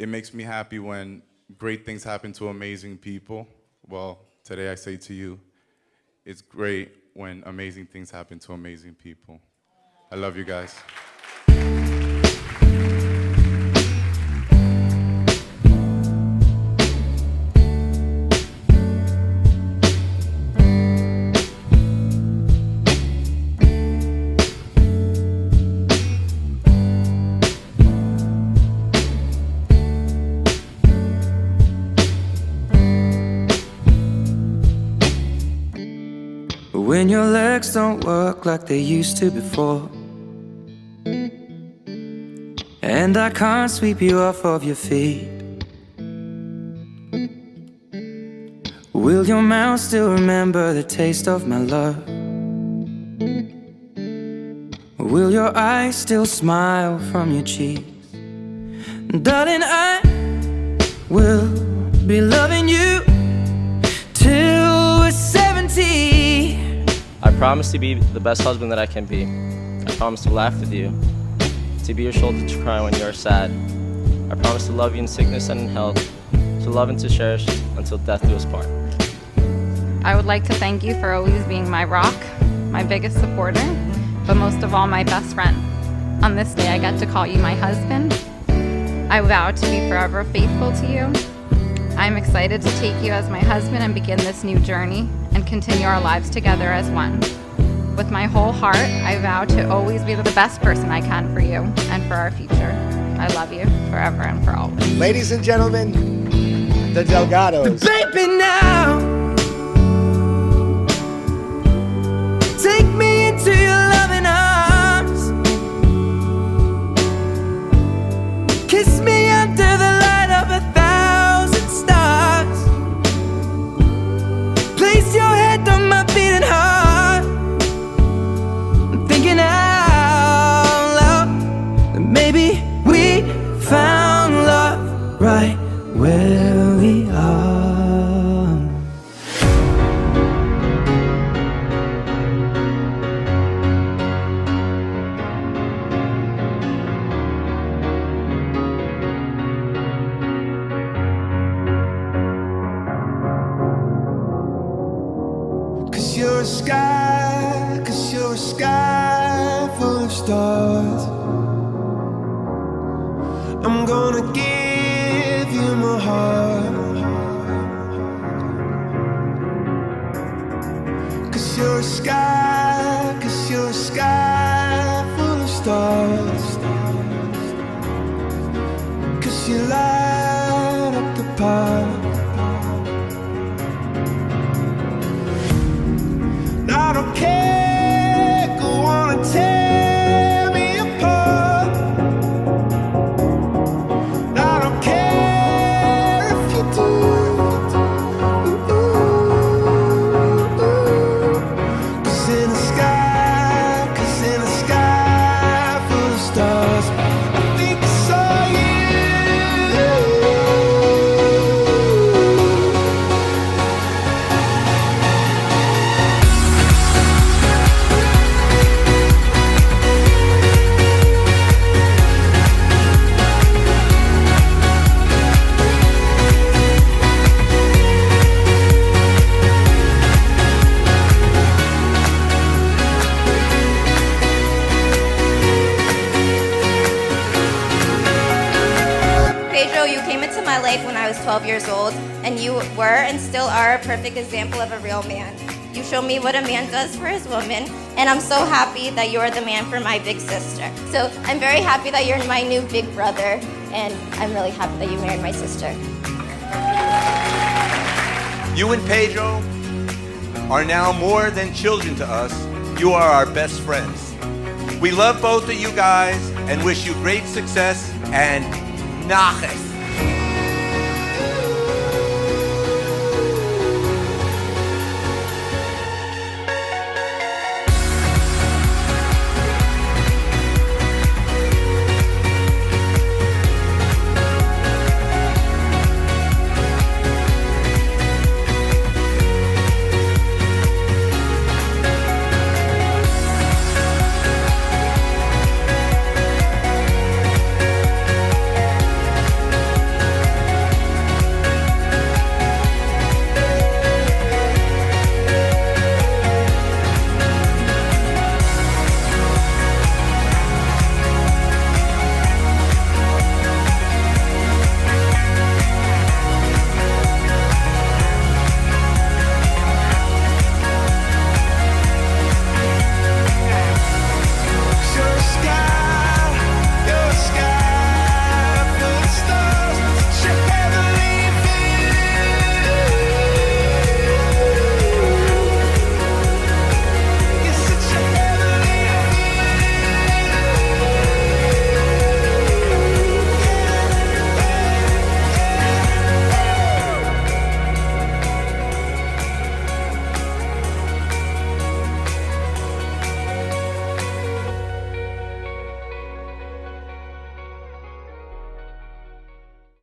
it makes me happy when great things happen to amazing people. Well, today I say to you, it's great when amazing things happen to amazing people. I love you guys. When your legs don't work like they used to before, and I can't sweep you off of your feet, will your mouth still remember the taste of my love? Will your eyes still smile from your cheeks? Darling, I will be loving you till we're 70. I promise to be the best husband that I can be. I promise to laugh with you, to be your shoulder to cry when you're sad. I promise to love you in sickness and in health, to love and to cherish until death do us part. I would like to thank you for always being my rock, my biggest supporter, but most of all, my best friend. On this day, I get to call you my husband. I vow to be forever faithful to you. I'm excited to take you as my husband and begin this new journey and continue our lives together as one. With my whole heart, I vow to always be the best person I can for you and for our future. I love you forever and for always. Ladies and gentlemen, the Delgados. Baby, now take me into your loving arms. Kiss me under the light of 1,000 stars. Place your head on my beating heart. I'm thinking out loud that maybe we found love right where we are. Cause you're a sky full of stars. I'm gonna give you my heart. Cause you're a sky full of stars. Cause you light up the park. I don't care, go on and tear me apart. I don't care if you do. Cause in the sky full of stars, I think I saw you. You came into my life when I was 12 years old, and you were and still are a perfect example of a real man. You show me what a man does for his woman, and I'm so happy that you're the man for my big sister. So I'm very happy that you're my new big brother, and I'm really happy that you married my sister. You and Pedro are now more than children to us. You are our best friends. We love both of you guys and wish you great success and naches.